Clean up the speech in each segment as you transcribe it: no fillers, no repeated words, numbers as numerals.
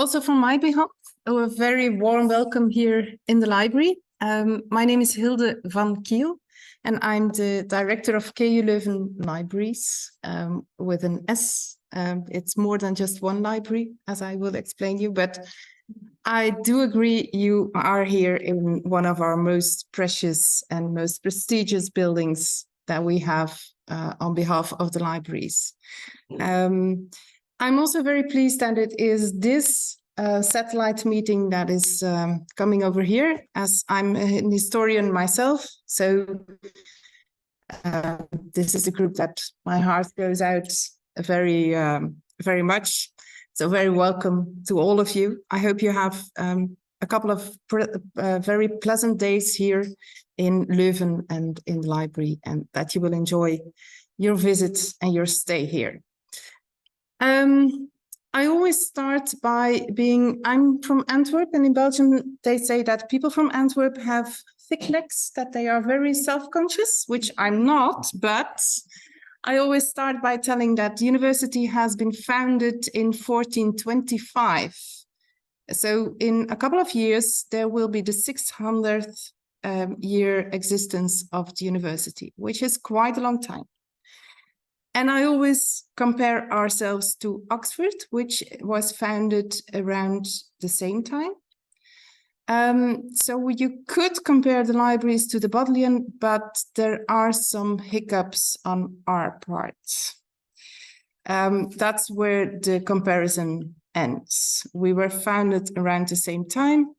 Also from my behalf, a very warm welcome here in the library. My name is Hilde van Kiel, and I'm the director of KU Leuven Libraries with an S. It's more than just one library, as I will explain you, but I do agree you are here in one of our most precious and most prestigious buildings that we have on behalf of the libraries. I'm also very pleased that it is this satellite meeting that is coming over here, as I'm an historian myself. So this is a group that my heart goes out very, very much. So very welcome to all of you. I hope you have a couple of very pleasant days here in Leuven and in the library, and that you will enjoy your visit and your stay here. I always start by I'm from Antwerp, and in Belgium they say that people from Antwerp have thick necks, that they are very self-conscious, which I'm not, but I always start by telling that the university has been founded in 1425. So in a couple of years, there will be the 600th year existence of the university, which is quite a long time. And I always compare ourselves to Oxford, which was founded around the same time. So you could compare the libraries to the Bodleian, but there are some hiccups on our part. That's where the comparison ends. We were founded around the same time,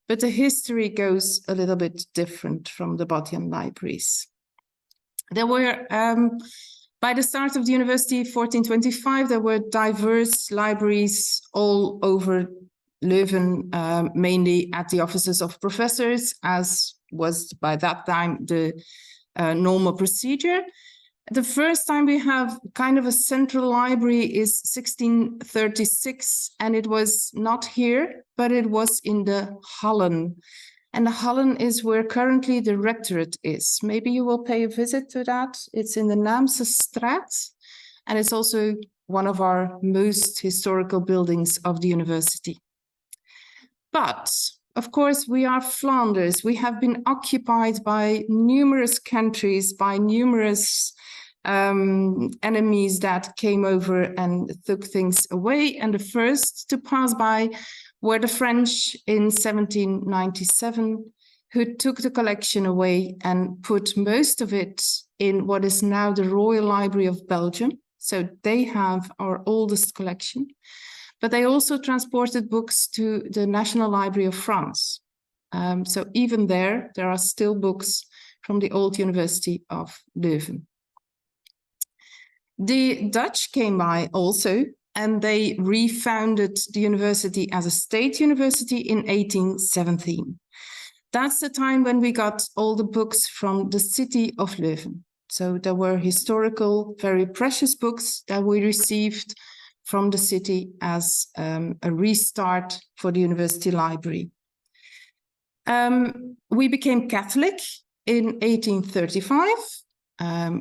but the history goes a little bit different from the Bodleian libraries. There were, by the start of the university, 1425, there were diverse libraries all over Leuven, mainly at the offices of professors, as was by that time the normal procedure. The first time we have kind of a central library is 1636, and it was not here, but it was in the Hallen. And the Hallen is where currently the rectorate is. Maybe you will pay a visit to that. It's in the Naamsestraat, and it's also one of our most historical buildings of the university. But, of course, we are Flanders. We have been occupied by numerous countries, by numerous enemies that came over and took things away. And the first to pass by were the French in 1797, who took the collection away and put most of it in what is now the Royal Library of Belgium. So they have our oldest collection. But they also transported books to the National Library of France. So even there are still books from the old University of Leuven. The Dutch came by also, and they refounded the university as a state university in 1817. That's the time when we got all the books from the city of Leuven. So there were historical, very precious books that we received from the city as a restart for the university library. We became Catholic in 1835,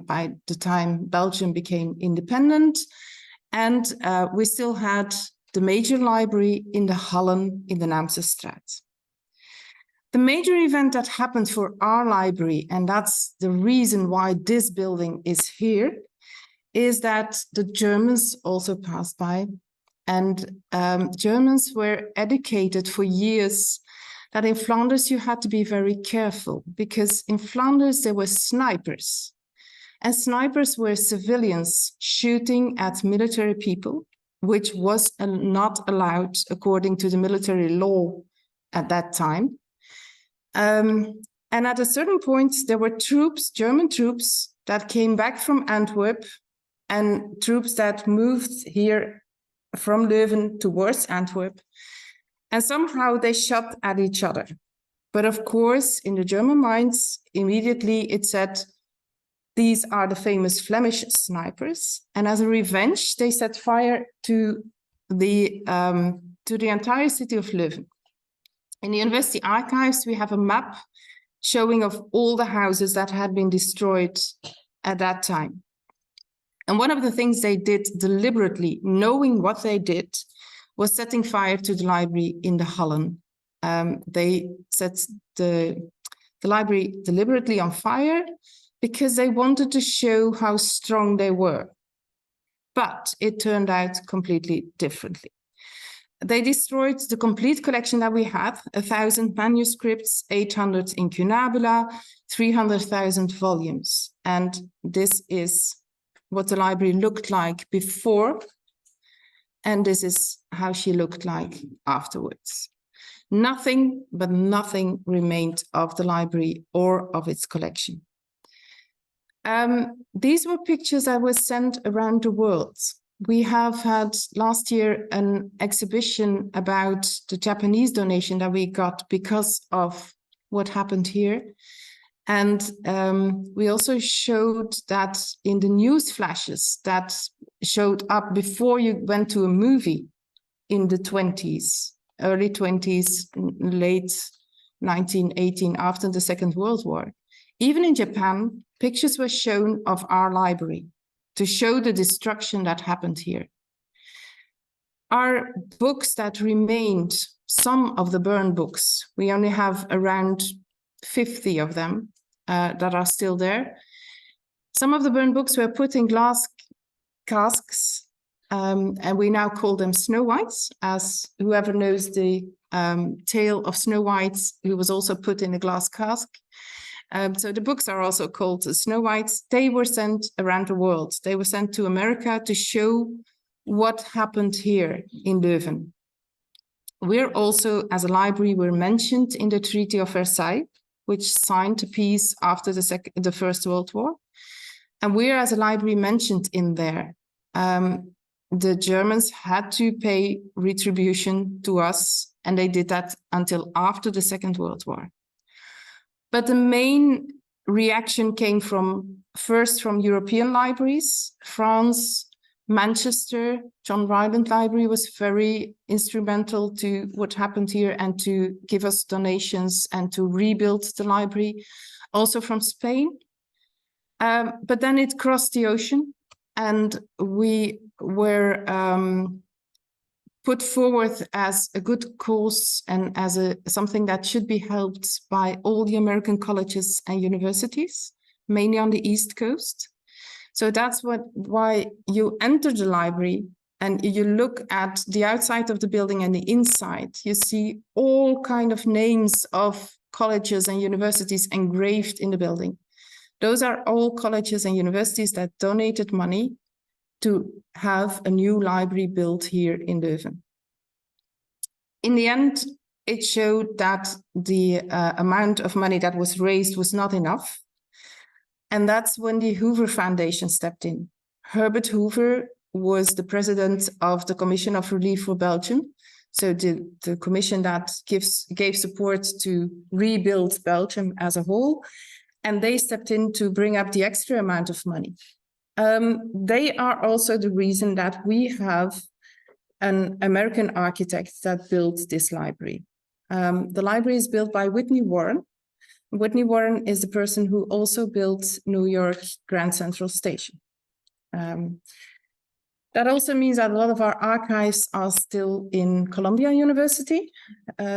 by the time Belgium became independent, and we still had the major library in the Hallen in the Naamsestraat. The major event that happened for our library, and that's the reason why this building is here, is that the Germans also passed by, and Germans were educated for years that in Flanders you had to be very careful, because in Flanders there were snipers, and snipers were civilians shooting at military people, which was not allowed according to the military law at that time. And at a certain point there were troops, German troops, that came back from Antwerp, and troops that moved here from Leuven towards Antwerp. And somehow they shot at each other. But of course, in the German minds, immediately it said, these are the famous Flemish snipers. And as a revenge, they set fire to the entire city of Leuven. In the university archives, we have a map showing of all the houses that had been destroyed at that time. And one of the things they did deliberately, knowing what they did, was setting fire to the library in the Hallen. They set the library deliberately on fire because they wanted to show how strong they were. But it turned out completely differently. They destroyed the complete collection that we had, 1,000 manuscripts, 800 incunabula, 300,000 volumes. And this is what the library looked like before, and this is how she looked like afterwards. Nothing but nothing remained of the library or of its collection. These were pictures that were sent around the world. We have had last year an exhibition about the Japanese donation that we got because of what happened here. And we also showed that in the news flashes that showed up before you went to a movie in the 20s, early 20s, late 1918, after the Second World War. Even in Japan, pictures were shown of our library to show the destruction that happened here. Our books that remained, some of the burned books, we only have around 50 of them that are still there. Some of the burned books were put in glass casks, and we now call them Snow Whites, as whoever knows the tale of Snow White, who was also put in a glass cask. So the books are also called Snow Whites. They were sent around the world. They were sent to America to show what happened here in Leuven. We're also, as a library, we're mentioned in the Treaty of Versailles, which signed a peace after the First World War. And we're, as a library, mentioned in there. The Germans had to pay retribution to us, and they did that until after the Second World War. But the main reaction came first from European libraries. France, Manchester, John Ryland Library was very instrumental to what happened here and to give us donations and to rebuild the library. Also from Spain. But then it crossed the ocean, and we were put forward as a good cause and as something that should be helped by all the American colleges and universities, mainly on the East Coast. So that's why you enter the library and you look at the outside of the building and the inside, you see all kind of names of colleges and universities engraved in the building. Those are all colleges and universities that donated money to have a new library built here in Leuven. In the end, it showed that the amount of money that was raised was not enough. And that's when the Hoover Foundation stepped in. Herbert Hoover was the president of the Commission of Relief for Belgium. So the commission that gave support to rebuild Belgium as a whole. And they stepped in to bring up the extra amount of money. They are also the reason that we have an American architect that built this library. The library is built by Whitney Warren. Whitney Warren is the person who also built New York Grand Central Station. That also means that a lot of our archives are still in Columbia University,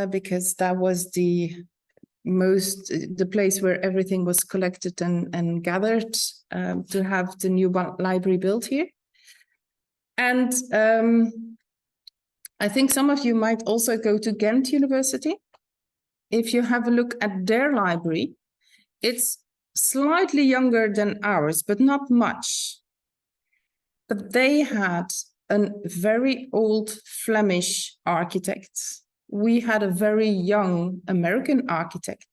because that was the place where everything was collected and gathered to have the new library built here. And I think some of you might also go to Ghent University. If you have a look at their library, it's slightly younger than ours, but not much. But they had a very old Flemish architect. We had a very young American architect.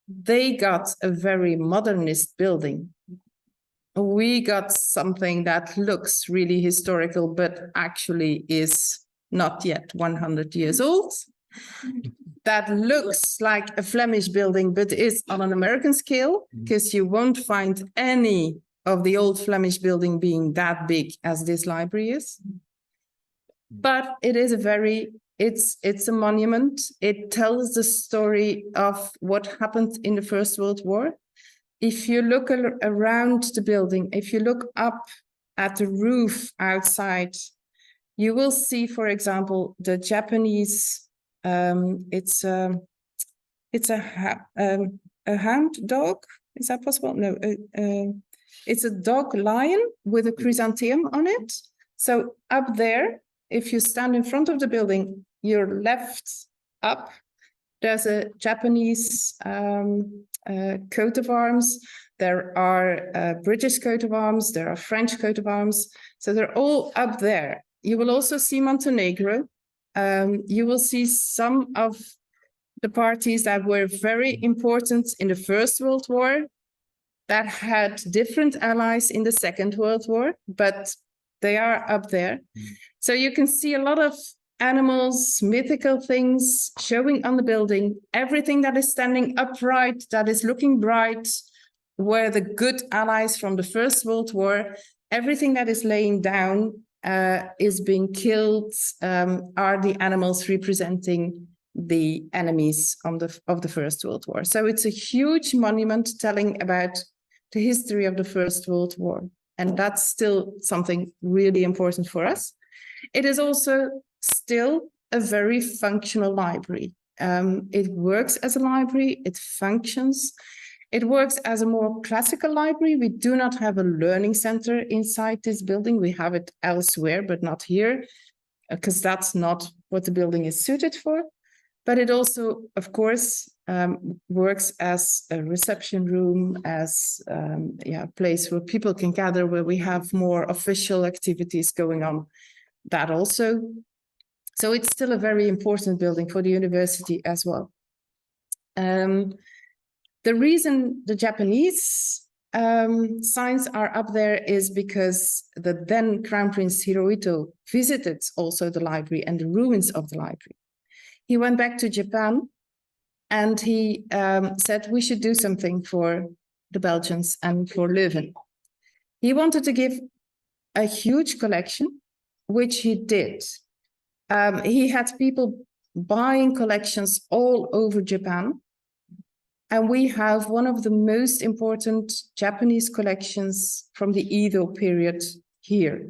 They got a very modernist building. We got something that looks really historical, but actually is not yet 100 years old. That looks like a Flemish building, but is on an American scale, because you won't find any of the old Flemish building being that big as this library is. But it is it's a monument. It tells the story of what happened in the First World War. If you look around the building, if you look up at the roof outside, you will see, for example, the Japanese, it's a hound dog. Is that possible? No, it's a dog lion with a chrysanthemum on it. So up there, if you stand in front of the building, your left up, there's a Japanese coat of arms. There are British coat of arms. There are French coat of arms. So they're all up there. You will also see Montenegro. You will see some of the parties that were very important in the First World War that had different allies in the Second World War, but they are up there. So you can see a lot of animals, mythical things showing on the building. Everything that is standing upright, that is looking bright, were the good allies from the First World War. Everything that is laying down is being killed, are the animals representing the enemies of the First World War. So it's a huge monument telling about the history of the First World War. And that's still something really important for us. It is also still a very functional library. It works as a library, it functions. It works as a more classical library. We do not have a learning center inside this building. We have it elsewhere, but not here, because that's not what the building is suited for. But it also, of course, works as a reception room, as a place where people can gather, where we have more official activities going on. That also. So it's still a very important building for the university as well. The reason the Japanese signs are up there is because the then Crown Prince Hirohito visited also the library and the ruins of the library. He went back to Japan and he said we should do something for the Belgians and for Leuven. He wanted to give a huge collection, which he did. He had people buying collections all over Japan. And we have one of the most important Japanese collections from the Edo period here.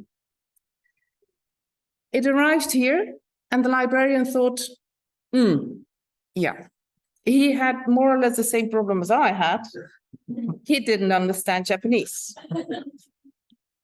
It arrived here and the librarian thought, yeah, he had more or less the same problem as I had. He didn't understand Japanese.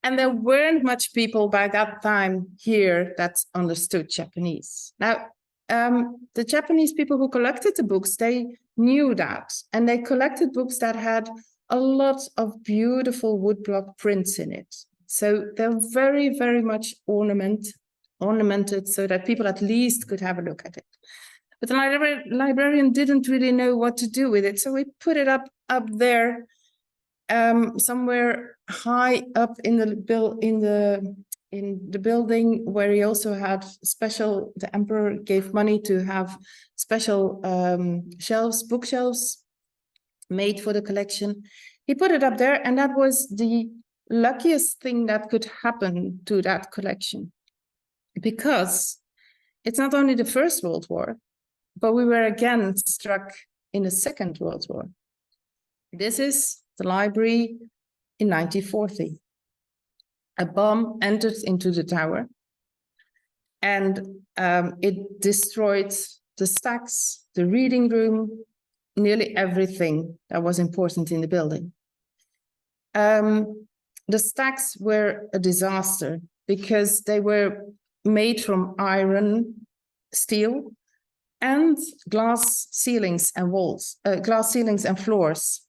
And there weren't much people by that time here that understood Japanese. Now, the Japanese people who collected the books, they knew that. And they collected books that had a lot of beautiful woodblock prints in it. So they're very, very much ornamented so that people at least could have a look at it. But the librarian didn't really know what to do with it. So we put it up there, somewhere high up in the building, where he also had special, the emperor gave money to have special bookshelves made for the collection. He put it up there, and that was the luckiest thing that could happen to that collection, because it's not only the First World War, but we were again struck in the Second World War. This is the library in 1940. A bomb entered into the tower and it destroyed the stacks, the reading room, nearly everything that was important in the building. The stacks were a disaster because they were made from iron, steel, and glass ceilings and walls, glass ceilings and floors,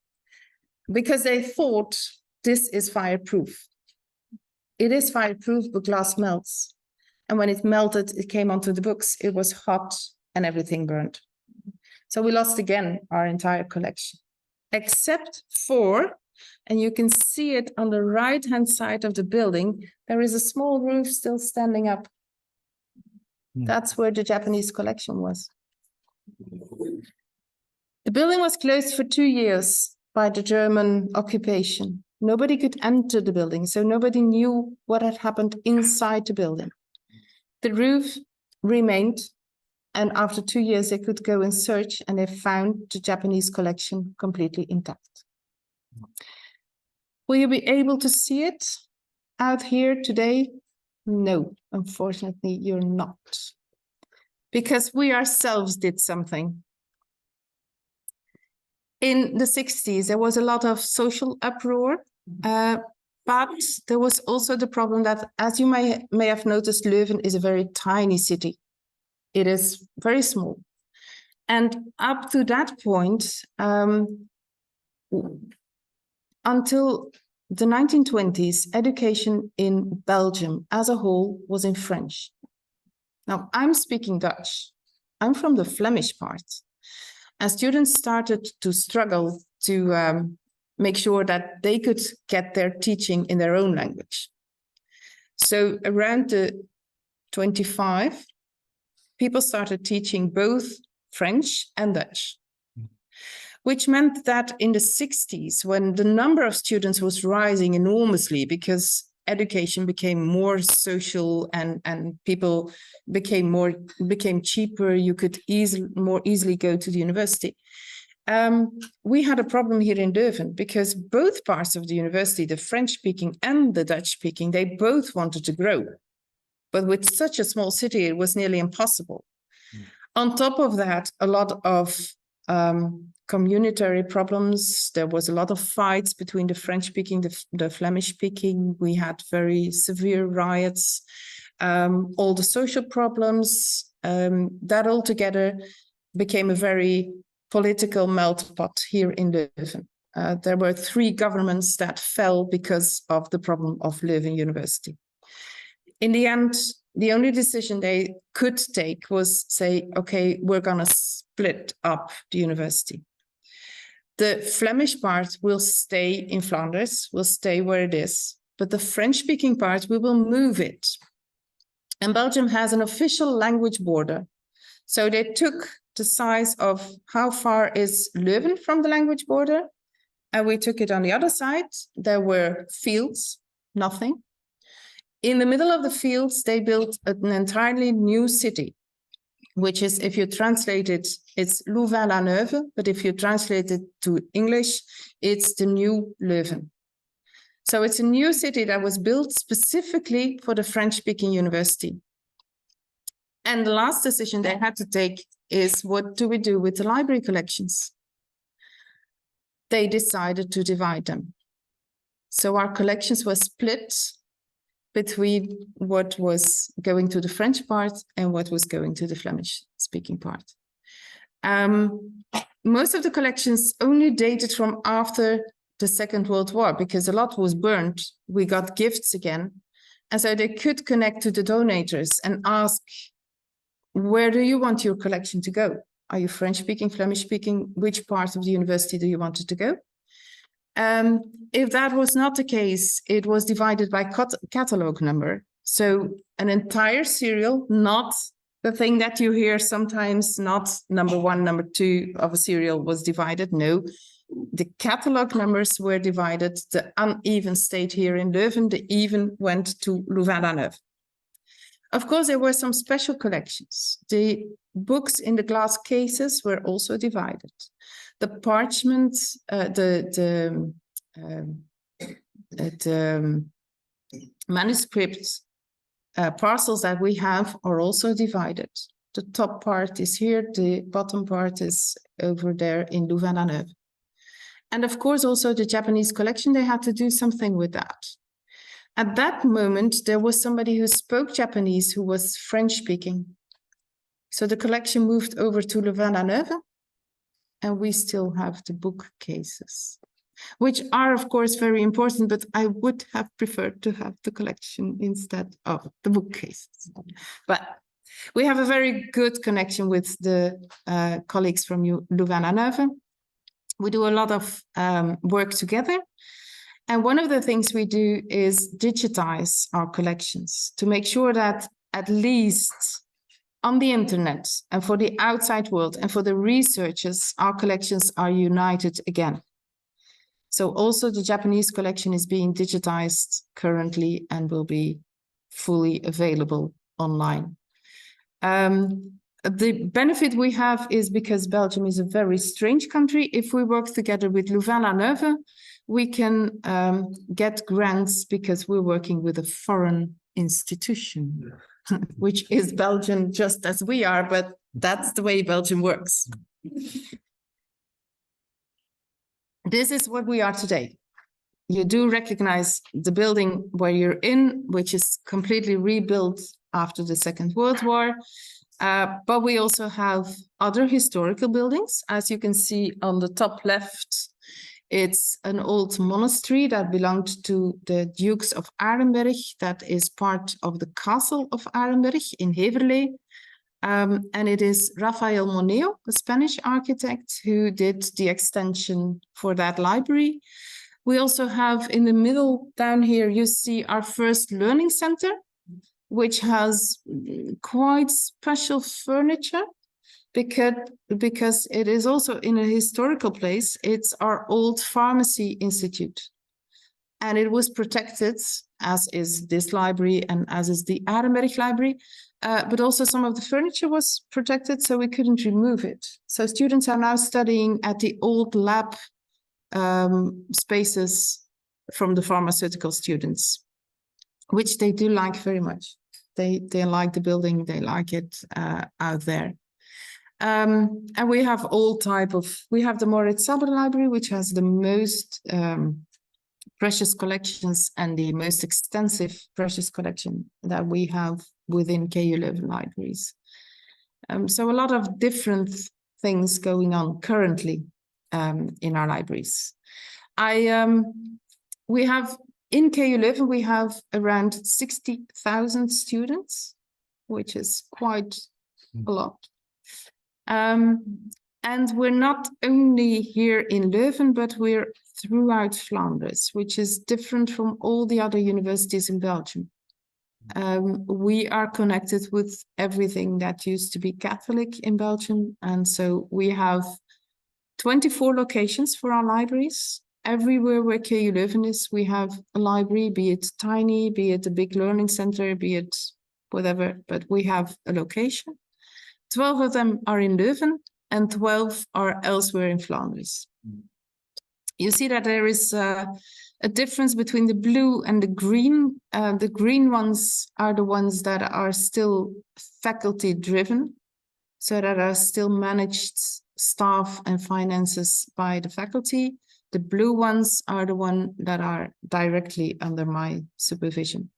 because they thought this is fireproof. It is fireproof, but glass melts. And when it melted, it came onto the books. It was hot and everything burned. So we lost again our entire collection, except for, and you can see it on the right-hand side of the building, there is a small roof still standing up. That's where the Japanese collection was. The building was closed for 2 years by the German occupation. Nobody could enter the building, so nobody knew what had happened inside the building. The roof remained, and after 2 years they could go and search, and they found the Japanese collection completely intact. Will you be able to see it out here today? No, unfortunately, you're not. Because we ourselves did something. In the 60s, there was a lot of social uproar, but there was also the problem that, as you may have noticed, Leuven is a very tiny city. It is very small. And up to that point, until the 1920s, education in Belgium as a whole was in French. Now, I'm speaking Dutch. I'm from the Flemish part. And students started to struggle to make sure that they could get their teaching in their own language. So around the 25, people started teaching both French and Dutch, which meant that in the 60s, when the number of students was rising enormously because education became more social and people became cheaper, you could more easily go to the university. We had a problem here in Leuven because both parts of the university, the French-speaking and the Dutch-speaking, they both wanted to grow. But with such a small city, it was nearly impossible. On top of that, a lot of communitary problems. There was a lot of fights between the French-speaking, the Flemish-speaking. We had very severe riots, all the social problems. That altogether became a very political melting pot here in Leuven. There were 3 governments that fell because of the problem of Leuven University. In the end, the only decision they could take was say, okay, we're going to split up the university. The Flemish part will stay in Flanders, will stay where it is, but the French-speaking part, we will move it. And Belgium has an official language border. So they took the size of how far is Leuven from the language border, and we took it on the other side. There were fields, nothing. In the middle of the fields, they built an entirely new city, which is, if you translate it, it's Louvain-la-Neuve, but if you translate it to English, it's the new Leuven. So it's a new city that was built specifically for the French-speaking university. And the last decision they had to take is, what do we do with the library collections? They decided to divide them. So our collections were split between what was going to the French part and what was going to the Flemish-speaking part. Most of the collections only dated from after the Second World War, because a lot was burned. We got gifts again. And so they could connect to the donators and ask, where do you want your collection to go? Are you French-speaking, Flemish-speaking? Which part of the university do you want it to go? If that was not the case, it was divided by catalog number. So an entire serial, not the thing that you hear sometimes, not number 1, number 2 of a serial was divided. No, the catalog numbers were divided. The uneven stayed here in Leuven. The even went to Louvain-la-Neuve. Of course, there were some special collections. The books in the glass cases were also divided. The parchment, the manuscript parcels that we have are also divided. The top part is here, the bottom part is over there in Louvain-la-Neuve. And of course, also the Japanese collection, they had to do something with that. At that moment, there was somebody who spoke Japanese who was French-speaking. So the collection moved over to Louvain-la-Neuve, and we still have the bookcases, which are, of course, very important, but I would have preferred to have the collection instead of the bookcases. But we have a very good connection with the colleagues from Louvain-la-Neuve. We do a lot of work together. And one of the things we do is digitize our collections to make sure that at least on the internet and for the outside world and for the researchers, our collections are united again. So also the Japanese collection is being digitized currently and will be fully available online. The benefit we have is because Belgium is a very strange country. If we work together with Louvain-la-Neuve, we can get grants because we're working with a foreign institution, which is Belgium just as we are, but that's the way Belgium works. This is what we are today. You do recognize the building where you're in, which is completely rebuilt after the Second World War. But we also have other historical buildings. As you can see on the top left, it's an old monastery that belonged to the Dukes of Arenberg. That is part of the castle of Arenberg in Heverlee. And it is Rafael Moneo, a Spanish architect, who did the extension for that library. We also have in the middle down here, you see our first learning center, which has quite special furniture because it is also in a historical place. It's our old pharmacy institute. And it was protected, as is this library and as is the Arenberg library. But also some of the furniture was protected, so we couldn't remove it. So students are now studying at the old lab spaces from the pharmaceutical students, which they do like very much. They like the building, they like it out there. And we have we have the Moritz Saber Library, which has the most precious collections and the most extensive precious collection that we have within KU Leuven Libraries. So a lot of different things going on currently in our libraries. We have in KU Leuven, we have around 60,000 students, which is quite a lot. And we're not only here in Leuven, but we're throughout Flanders, which is different from all the other universities in Belgium. We are connected with everything that used to be Catholic in Belgium. And so we have 24 locations for our libraries. Everywhere where KU Leuven is, we have a library, be it tiny, be it a big learning center, be it whatever, but we have a location. 12 of them are in Leuven and 12 are elsewhere in Flanders. You see that there is a difference between the blue and the green. The green ones are the ones that are still faculty driven, so that are still managed staff and finances by the faculty. The blue ones are the ones that are directly under my supervision.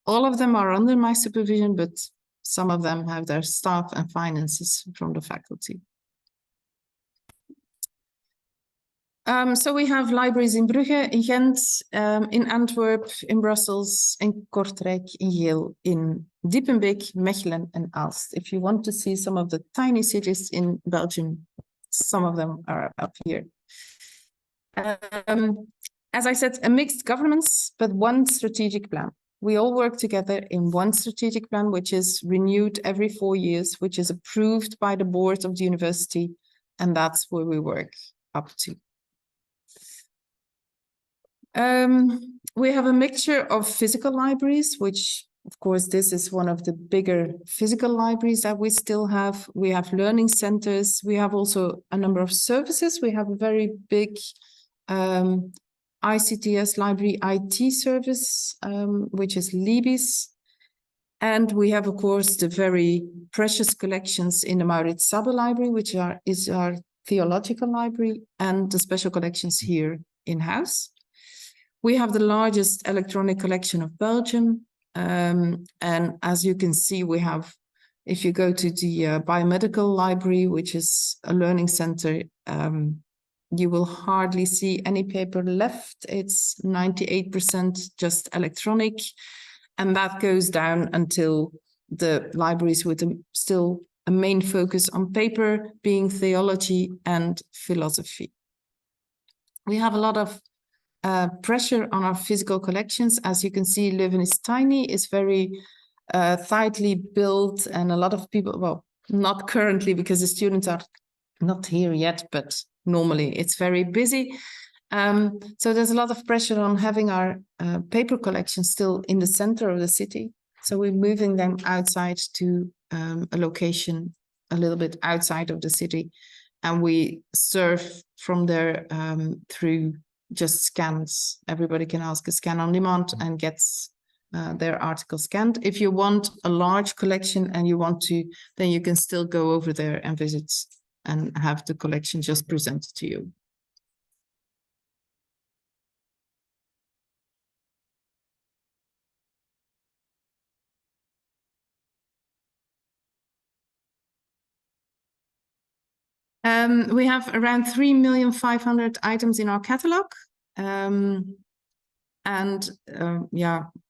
All of them are under my supervision, but some of them have their staff and finances from the faculty. So we have libraries in Brugge, in Ghent, in Antwerp, in Brussels, in Kortrijk, in Kiel, in Diepenbeek, Mechelen, and Aalst. If you want to see some of the tiny cities in Belgium, some of them are up here. As I said, a mixed governance, but one strategic plan. We all work together in one strategic plan, which is renewed every 4 years, which is approved by the board of the university, and that's where we work up to. We have a mixture of physical libraries, which, of course, this is one of the bigger physical libraries that we still have. We have learning centers. We have also a number of services. We have a very big ICTS library IT service, which is Libis. And we have, of course, the very precious collections in the Moritz Saber Library, which is our theological library, and the special collections here in-house. We have the largest electronic collection of Belgium. And as you can see, we have, if you go to the biomedical library, which is a learning center, you will hardly see any paper left. It's 98% just electronic. And that goes down until the libraries with still a main focus on paper, being theology and philosophy. We have a lot of pressure on our physical collections. As you can see, Leuven is tiny, it's very tightly built, and a lot of people, well, not currently because the students are not here yet, but normally it's very busy. So there's a lot of pressure on having our paper collection still in the center of the city. So we're moving them outside to a location a little bit outside of the city. And we serve from there through just scans. Everybody can ask a scan on demand and gets their articles scanned. If you want a large collection and you want to, then you can still go over there and visit and have the collection just presented to you. We have around 3,500,000 items in our catalog. Yeah,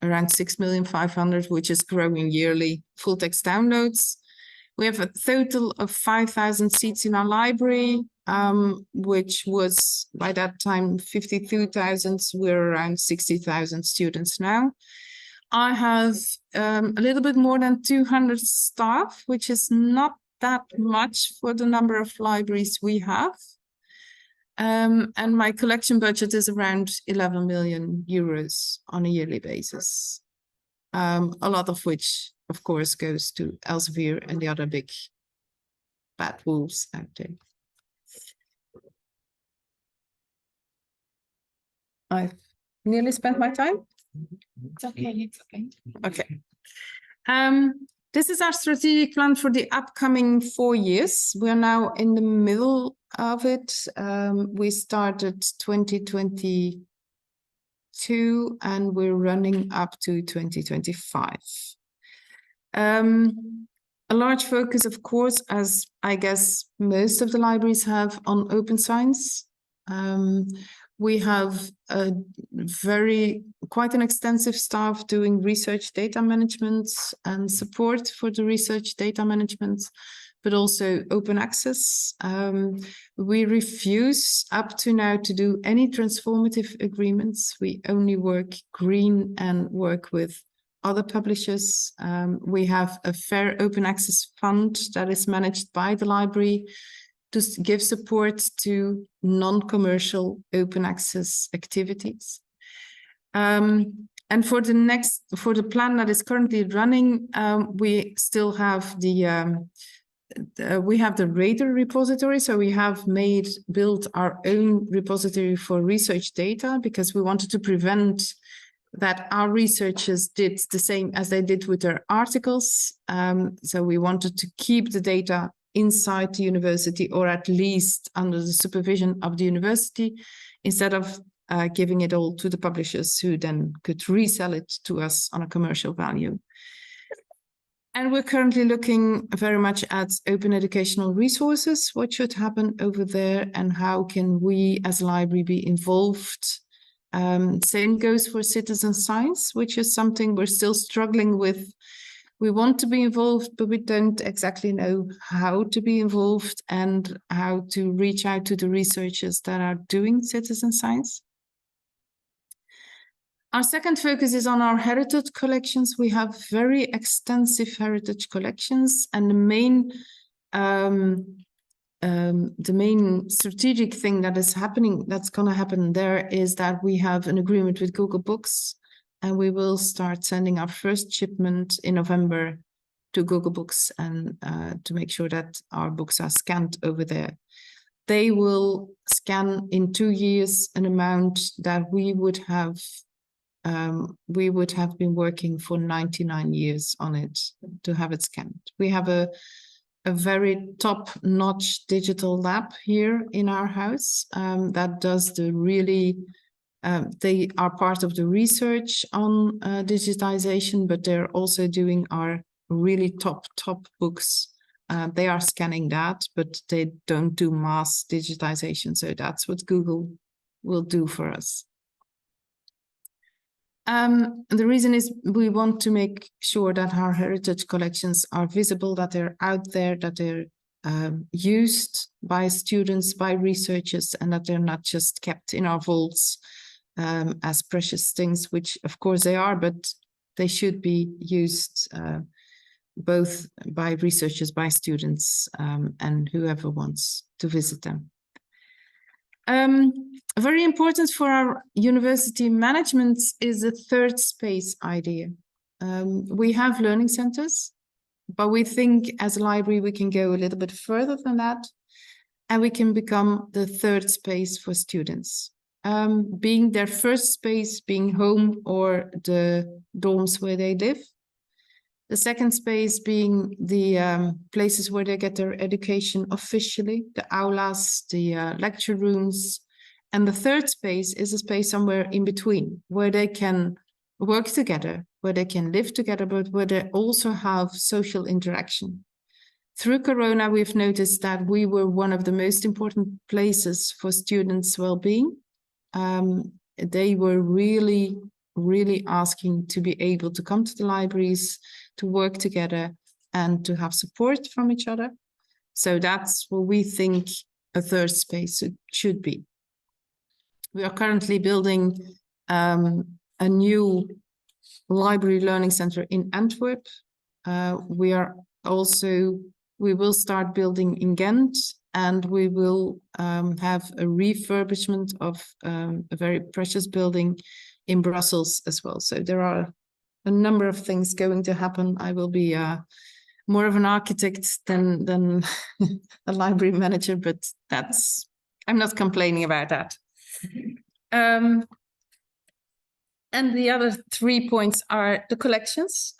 around 6,500,000, which is growing yearly, full text downloads. We have a total of 5,000 seats in our library, which was by that time 52,000. We're around 60,000 students now. I have a little bit more than 200 staff, which is not that much for the number of libraries we have. And my collection budget is around 11 million euros on a yearly basis. A lot of which, of course, goes to Elsevier and the other big bad wolves out there. I've nearly spent my time. It's okay, it's okay. Okay. This is our strategic plan for the upcoming 4 years. We're now in the middle of it. We started 2022 and we're running up to 2025. A large focus, of course, as I guess most of the libraries have, on open science. We have quite an extensive staff doing research data management and support for the research data management, but also open access. We refuse up to now to do any transformative agreements. We only work green and work with other publishers. We have a fair open access fund that is managed by the library to give support to non-commercial open access activities. And for the plan that is currently running, we still have the Radar repository. So we have built our own repository for research data because we wanted to prevent that our researchers did the same as they did with their articles. So we wanted to keep the data inside the university, or at least under the supervision of the university, instead of giving it all to the publishers who then could resell it to us on a commercial value. And we're currently looking very much at open educational resources, what should happen over there, and how can we as a library be involved. Same goes for citizen science, which is something we're still struggling with. We want to be involved, but we don't exactly know how to be involved and how to reach out to the researchers that are doing citizen science. Our second focus is on our heritage collections. We have very extensive heritage collections, and the main strategic thing that's going to happen there is that we have an agreement with Google Books, and we will start sending our first shipment in November to Google Books, and to make sure that our books are scanned over there. They will scan in 2 years an amount that we would have been working for 99 years on it to have it scanned. We have a very top-notch digital lab here in our house that does they are part of the research on digitization, but they're also doing our really top books. They are scanning that, but they don't do mass digitization. So that's what Google will do for us. The reason is we want to make sure that our heritage collections are visible, that they're out there, that they're used by students, by researchers, and that they're not just kept in our vaults as precious things, which of course they are, but they should be used both by researchers, by students, and whoever wants to visit them. Very important for our university management is the third space idea. We have learning centers, but we think as a library we can go a little bit further than that, and we can become the third space for students. being their first space, being home or the dorms where they live. The second space being the places where they get their education officially, the aulas, the lecture rooms. And the third space is a space somewhere in between, where they can work together, where they can live together, but where they also have social interaction. Through Corona, we've noticed that we were one of the most important places for students' well-being. They were really asking to be able to come to the libraries, to work together and to have support from each other. So that's what we think a third space should be. We are currently building a new library learning center in Antwerp. We will start building in Ghent, and we will have a refurbishment of a very precious building in Brussels as well. So there are a number of things going to happen. I will be more of an architect than a library manager, but I'm not complaining about that. And the other 3 points are the collections.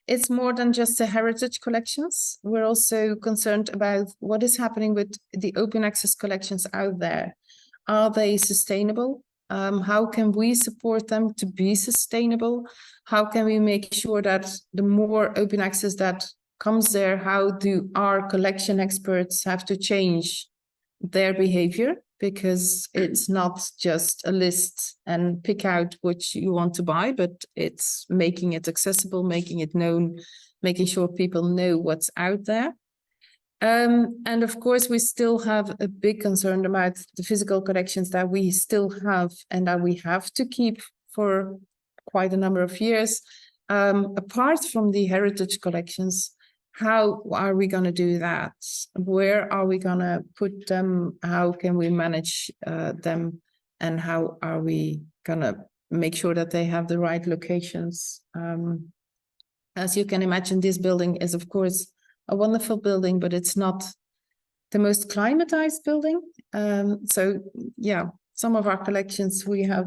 It's more than just the heritage collections. We're also concerned about what is happening with the open access collections out there. Are they sustainable? How can we support them to be sustainable? How can we make sure that the more open access that comes there, how do our collection experts have to change their behavior? Because it's not just a list and pick out what you want to buy, but it's making it accessible, making it known, making sure people know what's out there. And of course, we still have a big concern about the physical collections that we still have and that we have to keep for quite a number of years. Apart from the heritage collections, how are we going to do that? Where are we going to put them? How can we manage them? And how are we going to make sure that they have the right locations? As you can imagine, this building is, of course, a wonderful building, but it's not the most climatized building. So yeah, some of our collections we are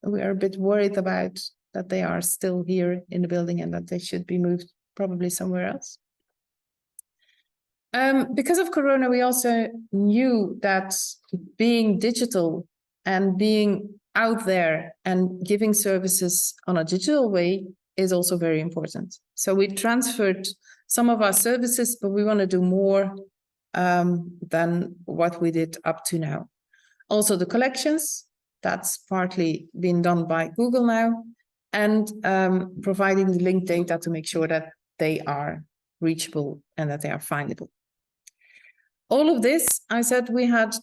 a bit worried about that they are still here in the building and that they should be moved probably somewhere else. Because of Corona, we also knew that being digital and being out there and giving services on a digital way is also very important. So we transferred some of our services, but we want to do more than what we did up to now. Also the collections, that's partly been done by Google now, and providing the linked data to make sure that they are reachable and that they are findable. All of this, I said we had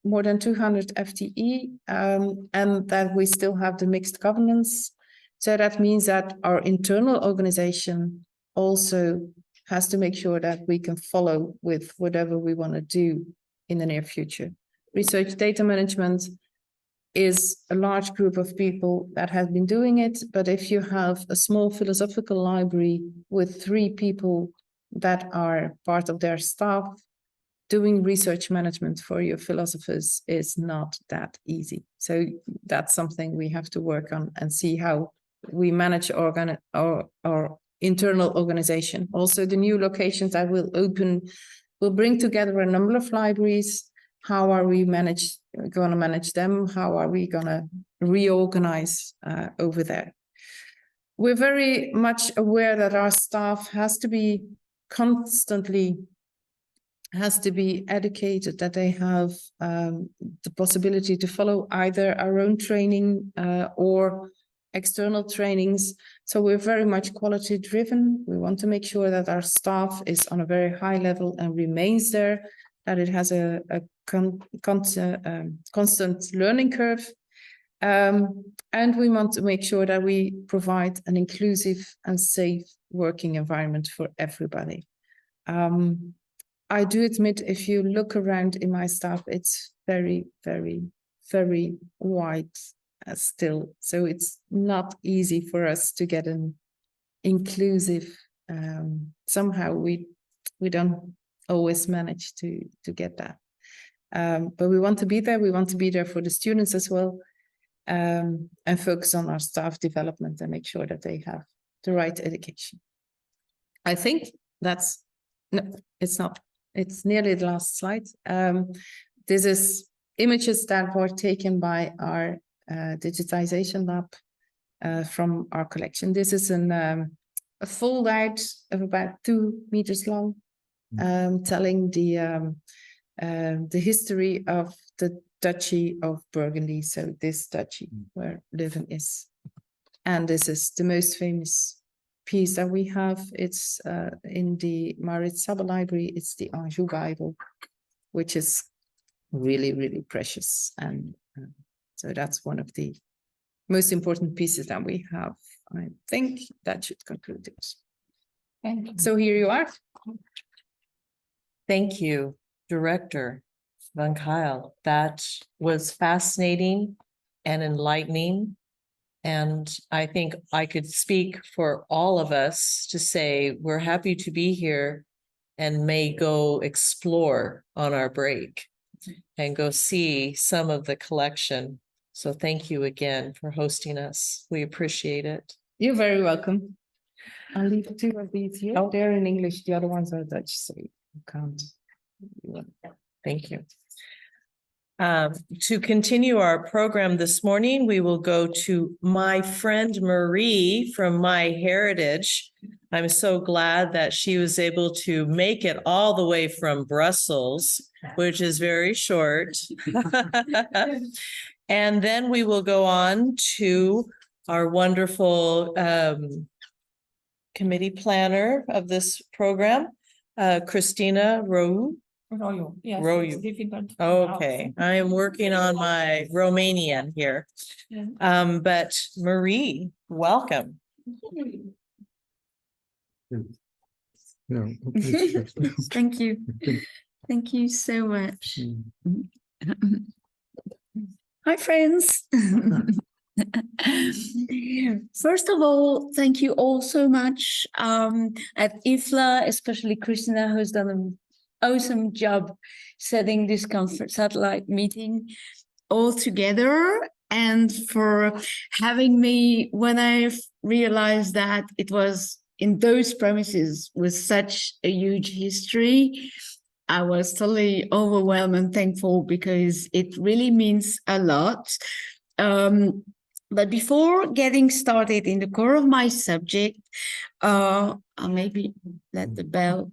more than 200 FTE, and that we still have the mixed governance. So that means that our internal organization also has to make sure that we can follow with whatever we want to do in the near future. Research data management is a large group of people that have been doing it, but if you have a small philosophical library with 3 people that are part of their staff, doing research management for your philosophers is not that easy. So that's something we have to work on and see how we manage our internal organization. Also, the new locations that will open will bring together a number of libraries. How are we going to manage them? How are we going to reorganize over there? We're very much aware that our staff has to be educated, that they have the possibility to follow either our own training or external trainings. So we're very much quality driven. We want to make sure that our staff is on a very high level and remains there, that it has a constant learning curve. And we want to make sure that we provide an inclusive and safe working environment for everybody. I do admit, if you look around in my staff, it's very, very, very white still. So it's not easy for us to get an inclusive. Somehow we don't always manage to get that. But we want to be there. We want to be there for the students as well, and focus on our staff development and make sure that they have the right education. I think that's, no, it's not. It's nearly the last slide. This is images that were taken by our digitization lab from our collection. This is a fold-out of about 2 meters long, telling the history of the Duchy of Burgundy. So this duchy where Leuven is. And this is the most famous piece that we have. It's in the MyHeritage Library. It's the Anjou Bible, which is really, really precious. And so that's one of the most important pieces that we have. I think that should conclude it. Thank you. So here you are. Thank you, Director Van Kiel. That was fascinating and enlightening. And I think I could speak for all of us to say we're happy to be here and may go explore on our break and go see some of the collection. So thank you again for hosting us. We appreciate it. You're very welcome. I'll leave 2 of these here. Oh, they're in English. The other ones are Dutch, so you can't. Thank you. To continue our program this morning, we will go to my friend Marie from MyHeritage. I'm so glad that she was able to make it all the way from Brussels, which is very short. And then we will go on to our wonderful committee planner of this program, Christina Roux. Royo, yes, Royo. it's difficult. Okay, I am working on my Romanian here. Yeah. But Marie, welcome. No. Thank you. Thank you so much. Hi, friends. First of all, thank you all so much at IFLA, especially Christina, who's done an awesome job setting this satellite meeting all together, and for having me when I realized that it was in those premises with such a huge history. I was totally overwhelmed and thankful because it really means a lot. But before getting started in the core of my subject, I'll maybe let the bell.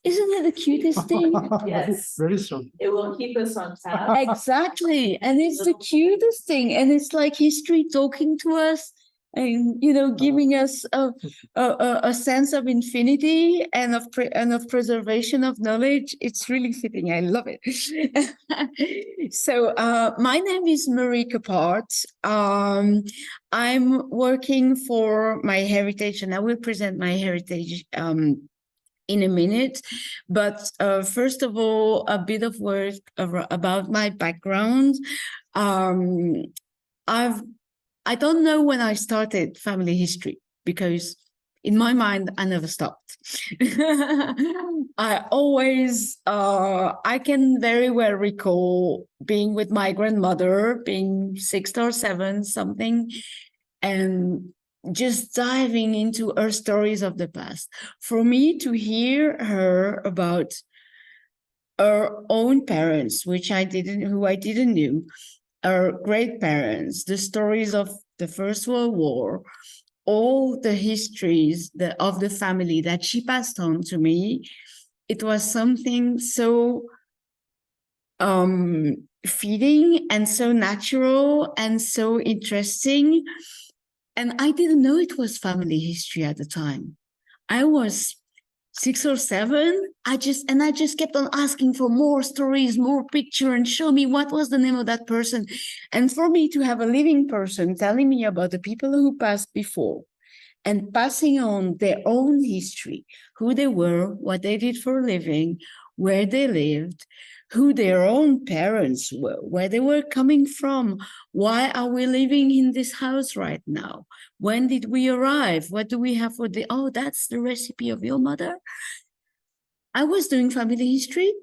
Isn't it the cutest thing? Yes. Very strong. It will keep us on task. Exactly. And it's the cutest thing. And it's like history talking to us and, you know, giving us a sense of infinity and of preservation of knowledge. It's really fitting. I love it. So my name is Marie Cappart. I'm working for MyHeritage, and I will present MyHeritage in a minute. But first of all, a bit of word about my background. I don't know when I started family history, because in my mind, I never stopped. I always, I can very well recall being with my grandmother, being 6 or 7, something, and just diving into her stories of the past. For me to hear her about her own parents, who I didn't know, her great parents, the stories of the First World War, all the histories of the family that she passed on to me, it was something so feeding and so natural and so interesting. And I didn't know it was family history at the time. I was 6 or 7. I just kept on asking for more stories, more picture, and show me what was the name of that person. And for me to have a living person telling me about the people who passed before and passing on their own history, who they were, what they did for a living, where they lived, who their own parents were, where they were coming from, why are we living in this house right now? When did we arrive? What do we have for the, oh, that's the recipe of your mother? I was doing family history,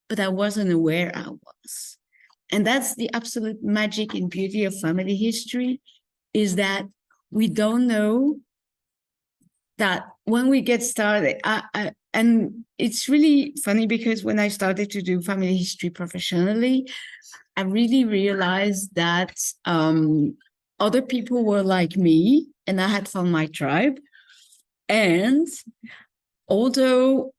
but I wasn't aware I was. And that's the absolute magic and beauty of family history, is that we don't know that when we get started. And it's really funny because when I started to do family history professionally, I really realized that other people were like me, and I had found my tribe. And although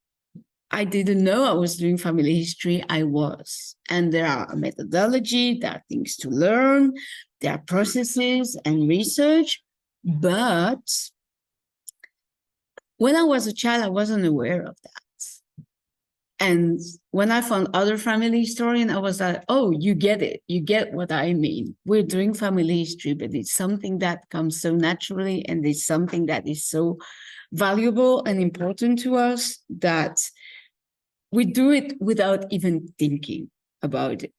I didn't know I was doing family history, I was. And there are a methodology, there are things to learn, there are processes and research. But when I was a child, I wasn't aware of that. And when I found other family historians, I was like, oh, you get it. You get what I mean. We're doing family history, but it's something that comes so naturally, and it's something that is so valuable and important to us that we do it without even thinking about it.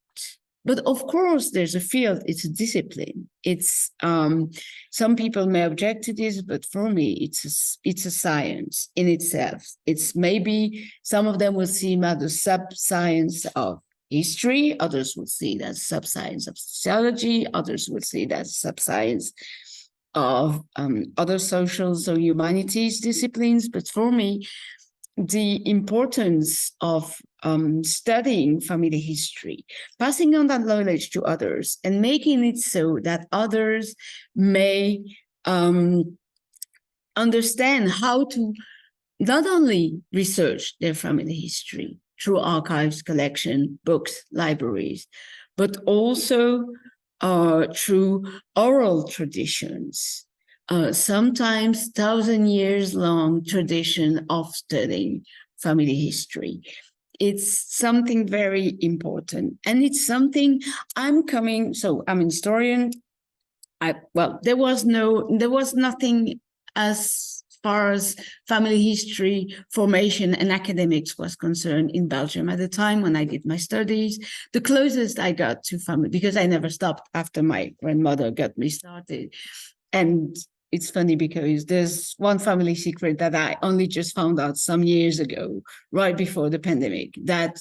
But of course, there's a field, it's a discipline. It's some people may object to this, but for me, it's a science in itself. It's maybe some of them will see it as a sub-science of history, others will see it as a sub-science of sociology, others will see it as a sub-science of other social or humanities disciplines. But for me, the importance of studying family history, passing on that knowledge to others, and making it so that others may understand how to not only research their family history through archives, collection, books, libraries, but also through oral traditions. Sometimes 1,000 years long tradition of studying family history. It's something very important, and it's something I'm a historian. There was nothing as far as family history formation and academics was concerned in Belgium at the time when I did my studies. The closest I got to family, because I never stopped after my grandmother got me started. And it's funny because there's one family secret that I only just found out some years ago, right before the pandemic, that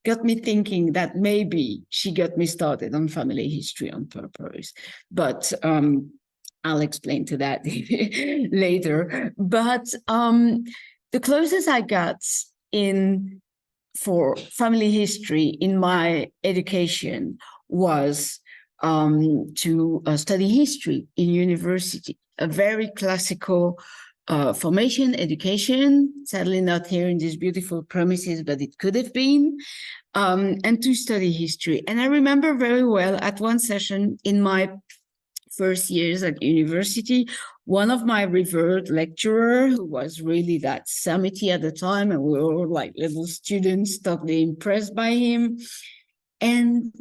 got me thinking that maybe she got me started on family history on purpose. But I'll explain to that later. But the closest I got for family history in my education was to study history in university, a very classical formation, education, sadly not here in these beautiful premises, but it could have been, and to study history. And I remember very well at one session in my first years at university, one of my revered lecturer, who was really that summity at the time, and we were all like little students, totally impressed by him. And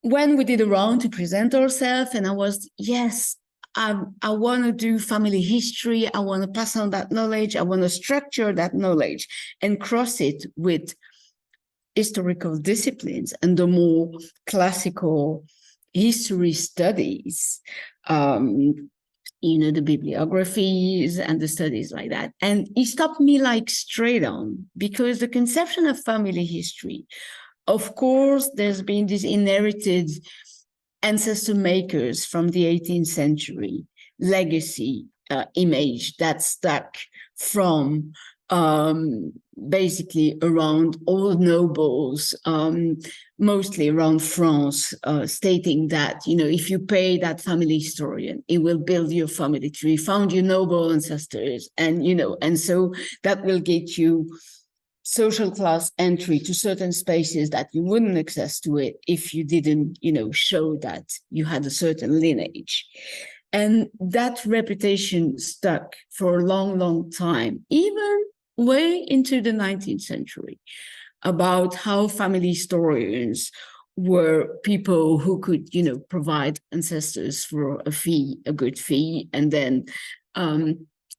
when we did a round to present ourselves, and I was, yes, I want to do family history. I want to pass on that knowledge. I want to structure that knowledge and cross it with historical disciplines and the more classical history studies, the bibliographies and the studies like that. And he stopped me like straight on, because the conception of family history, of course, there's been this inherited ancestor makers from the 18th century legacy image that stuck from basically around old nobles, mostly around France, stating that, if you pay that family historian, it will build your family tree, found your noble ancestors, and so that will get you social class entry to certain spaces that you wouldn't access to it if you didn't, show that you had a certain lineage. And that reputation stuck for a long, long time, even way into the 19th century, about how family historians were people who could, provide ancestors for a fee, a good fee, and then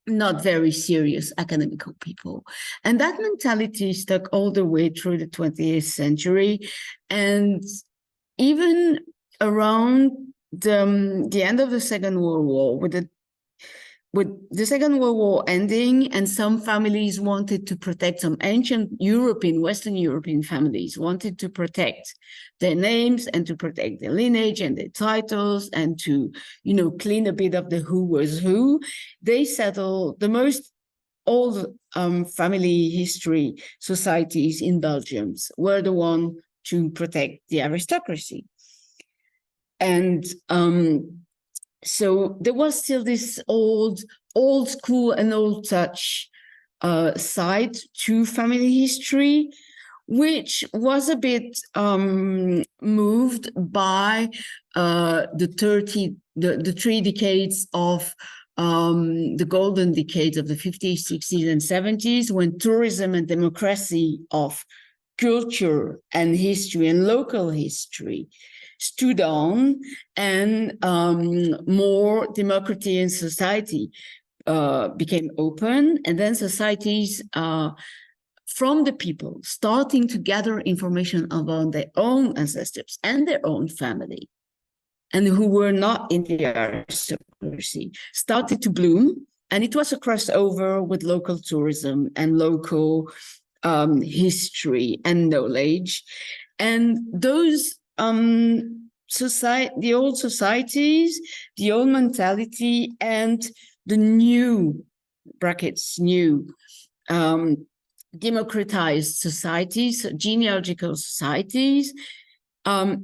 not very serious academical people. And that mentality stuck all the way through the 20th century. And even around the end of the Second World War, with with the Second World War ending, and some families wanted to protect, some ancient European, Western European families wanted to protect their names and to protect their lineage and their titles and to, clean a bit of the who was who. They settled the most old family history societies in Belgium were the one to protect the aristocracy. And so there was still this old school and old touch side to family history, which was a bit moved by the 3 decades of the golden decades of the 50s, 60s, and 70s, when tourism and democracy of culture and history and local history stood on, and more democracy in society became open, and then societies from the people starting to gather information about their own ancestors and their own family, and who were not in the aristocracy, started to bloom. And it was a crossover with local tourism and local history and knowledge. And those the old societies, the old mentality, and the new democratized societies, genealogical societies,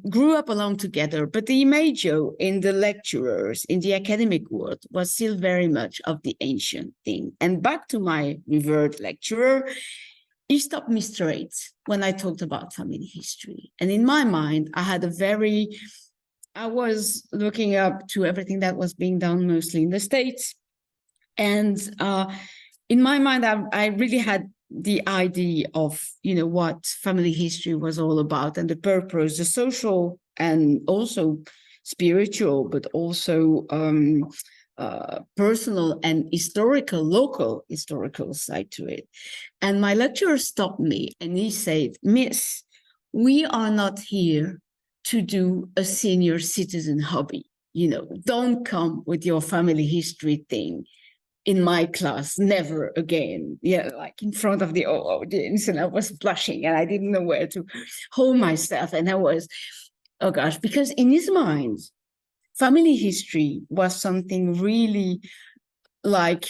grew up along together. But the imago in the lecturers, in the academic world, was still very much of the ancient thing. And back to my revered lecturer, he stopped me straight when I talked about family history. And in my mind, I was looking up to everything that was being done mostly in the States. And in my mind, I really had the idea of, what family history was all about, and the purpose, the social and also spiritual, but also personal and local historical side to it. And my lecturer stopped me and he said, "Miss, we are not here to do a senior citizen hobby. Don't come with your family history thing in my class, never again." Like in front of the audience, and I was blushing and I didn't know where to hold myself. And I was, oh gosh, because in his mind, family history was something really like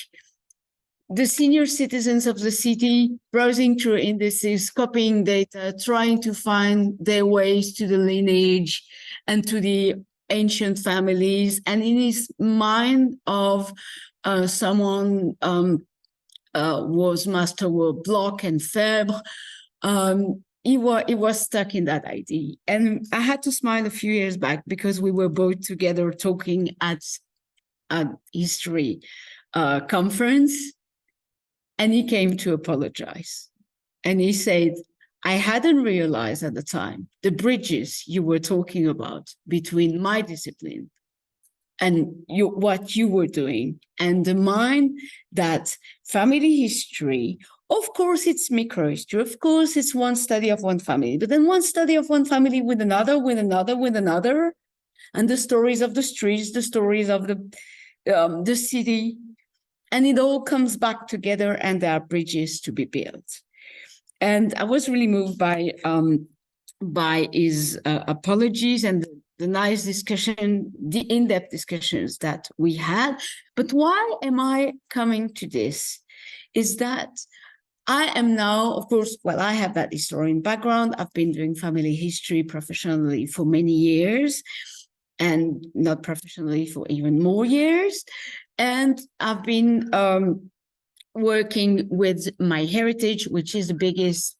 the senior citizens of the city browsing through indices, copying data, trying to find their ways to the lineage and to the ancient families. And in his mind of someone was masterwork Bloch and Fabre, he was stuck in that idea. And I had to smile a few years back because we were both together talking at a history conference, and he came to apologize. And he said, "I hadn't realized at the time the bridges you were talking about between my discipline and what you were doing, and the mind that family history, of course, it's microhistory. Of course, it's one study of one family, but then one study of one family with another, and the stories of the streets, the stories of the city, and it all comes back together, and there are bridges to be built." And I was really moved by his apologies and the nice discussion, the in-depth discussions that we had. But why am I coming to this? Is that I am now, of course, I have that historian background. I've been doing family history professionally for many years, and not professionally for even more years. And I've been working with MyHeritage, which is the biggest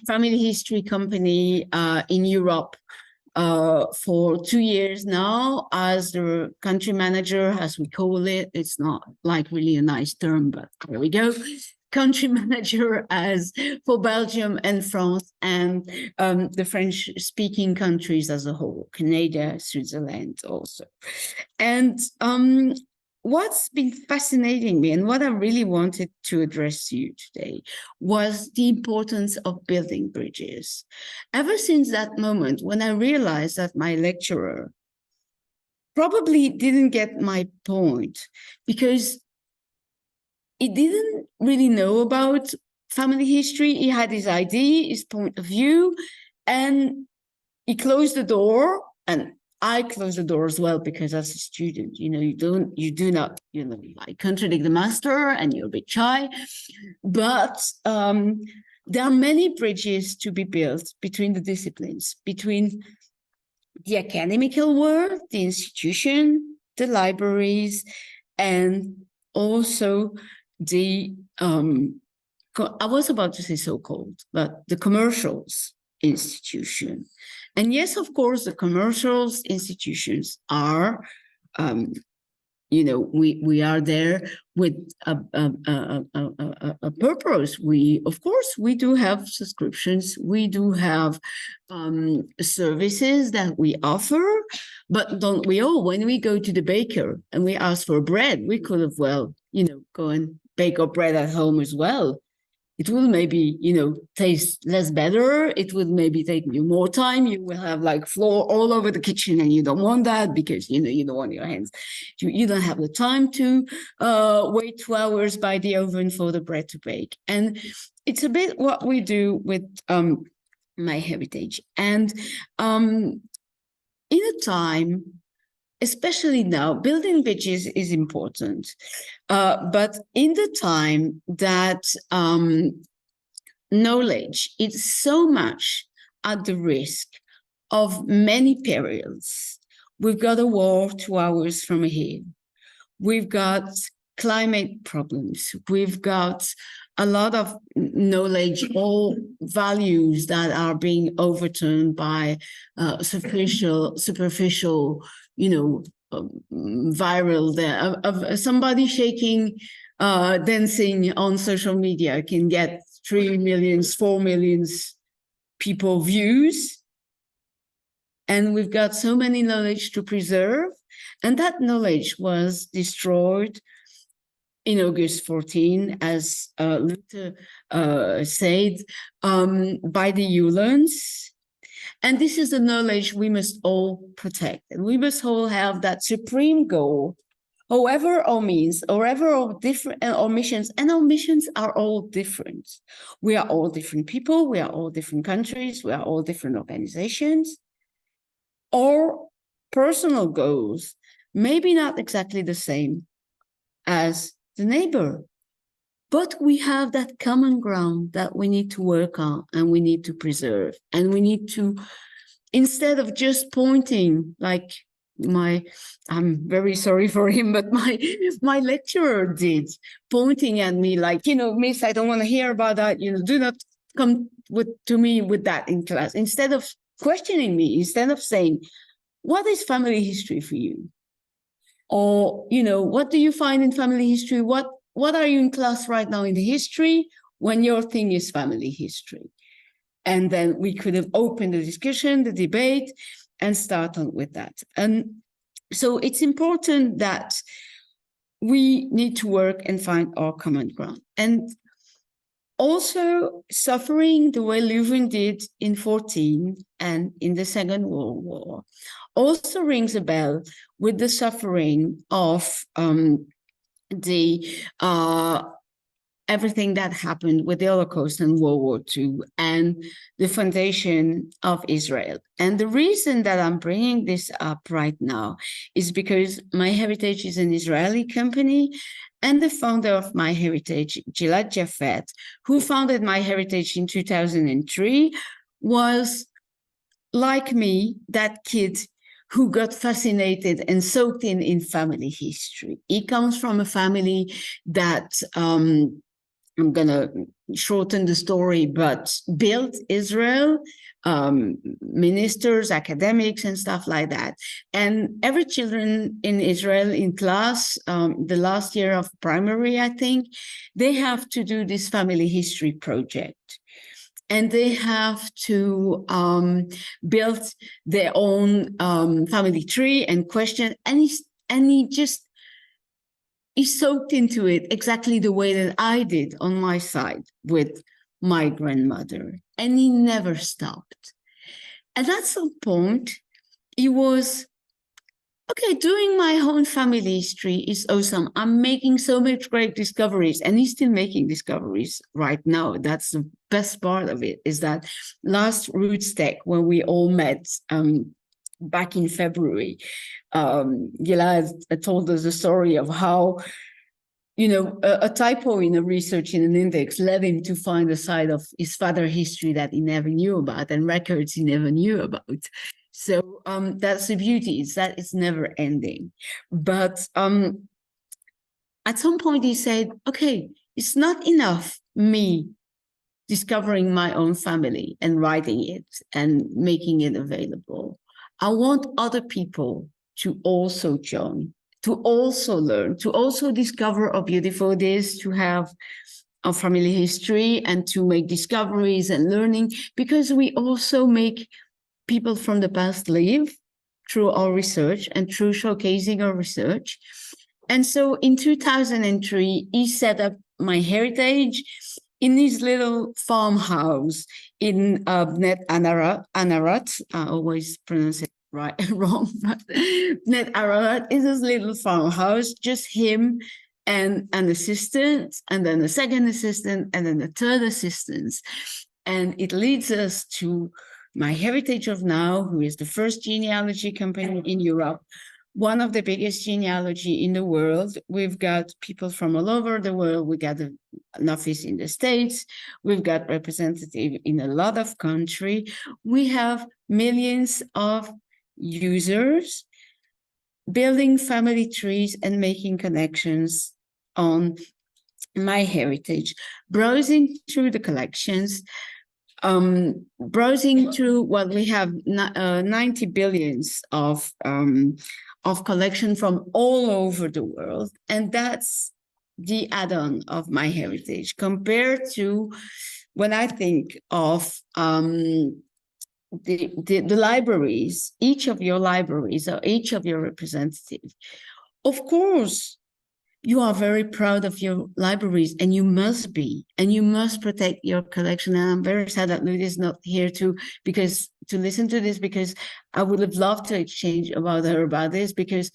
family history company in Europe, for 2 years now as the country manager, as we call it. It's not like really a nice term, but there we go. Country manager as for Belgium and France and the French-speaking countries as a whole, Canada, Switzerland also. And what's been fascinating me and what I really wanted to address to you today was the importance of building bridges. Ever since that moment when I realized that my lecturer probably didn't get my point, because he didn't really know about family history. He had his idea, his point of view, and he closed the door, and I closed the door as well, because as a student, you do not, like contradict the master, and you're a bit shy. But there are many bridges to be built between the disciplines, between the academical world, the institution, the libraries, and also the I was about to say so-called, but the commercials institution. And yes, of course, the commercials institutions are, we are there with a purpose. Of course, we do have subscriptions. We do have services that we offer, but don't we all? When we go to the baker and we ask for bread, we could have, go and bake our bread at home as well. It will maybe, taste less better. It will maybe take you more time. You will have like flour all over the kitchen, and you don't want that, because, you don't want your hands. You don't have the time to wait 2 hours by the oven for the bread to bake. And it's a bit what we do with MyHeritage. And in a time, especially now, building bridges is important. But in the time that knowledge is so much at the risk of many perils. We've got a war 2 hours from here. We've got climate problems. We've got a lot of knowledge, all values that are being overturned by superficial, viral, of somebody shaking, dancing on social media can get 3 million, 4 million people views. And we've got so many knowledge to preserve. And that knowledge was destroyed in August 14, as Luther said, by the Uhlans. And this is the knowledge we must all protect. And we must all have that supreme goal, however our means, however our different our missions, and our missions are all different. We are all different people, we are all different countries, we are all different organizations. Our personal goals may be not exactly the same as the neighbor, but we have that common ground that we need to work on, and we need to preserve, and we need to, instead of just pointing, like I'm very sorry for him, but my lecturer did, pointing at me like, miss, I don't want to hear about that, do not come to me with that in class. Instead of questioning me, instead of saying, what is family history for you? Or, what do you find in family history? What are you in class right now in the history when your thing is family history? And then we could have opened the discussion, the debate, and start on with that. And so it's important that we need to work and find our common ground. And also suffering the way Leuven did in 14 and in the Second World War also rings a bell with the suffering of everything that happened with the Holocaust and World War II and the foundation of Israel. And the reason that I'm bringing this up right now is because MyHeritage is an Israeli company, and the founder of MyHeritage, Gilad Jafet, who founded MyHeritage in 2003, was, like me, that kid who got fascinated and soaked in family history. He comes from a family that, I'm going to shorten the story, but built Israel, ministers, academics, and stuff like that. And every children in Israel in class, the last year of primary, I think, they have to do this family history project. And they have to build their own family tree and question. And he just soaked into it exactly the way that I did on my side with my grandmother. And he never stopped. And at some point, he was okay, doing my own family history is awesome. I'm making so much great discoveries, and he's still making discoveries right now. That's the best part of it, is that last Roots Tech, when we all met back in February, Gilad told us the story of how, you know, a typo in a research in an index led him to find a side of his father history that he never knew about and records he never knew about. So that's the beauty, is that it's never ending. But at some point he said, okay, it's not enough me discovering my own family and writing it and making it available. I want other people to also join, to also learn, to also discover how beautiful it is to have a family history and to make discoveries and learning, because we also make people from the past live through our research and through showcasing our research. And so in 2003, he set up MyHeritage in his little farmhouse in Net Anarat. I always pronounce it wrong, but Net Anarat is his little farmhouse, just him and an assistant, and then a second assistant, and then a third assistant. And it leads us to MyHeritage of now, who is the first genealogy company in Europe, one of the biggest genealogy in the world. We've got people from all over the world. We got an office in the States. We've got representative in a lot of countries. We have millions of users building family trees and making connections on MyHeritage, browsing through the collections, browsing through what we have 90 billions of collection from all over the world. And that's the add-on of MyHeritage compared to when I think of the libraries, each of your libraries or each of your representatives. Of course, you are very proud of your libraries, and you must be, and you must protect your collection. And I'm very sad that Lud is not here to listen to this, because I would have loved to exchange about this, because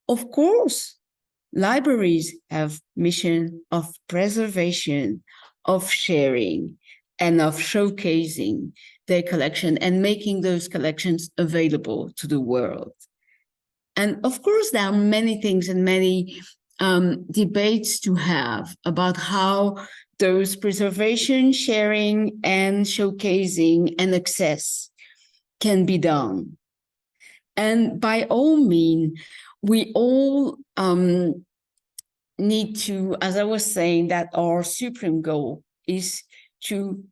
of course, libraries have mission of preservation, of sharing, and of showcasing their collection and making those collections available to the world. And of course, there are many things and many debates to have about how those preservation, sharing, and showcasing and access can be done. And by all means, we all need to, as I was saying, that our supreme goal is to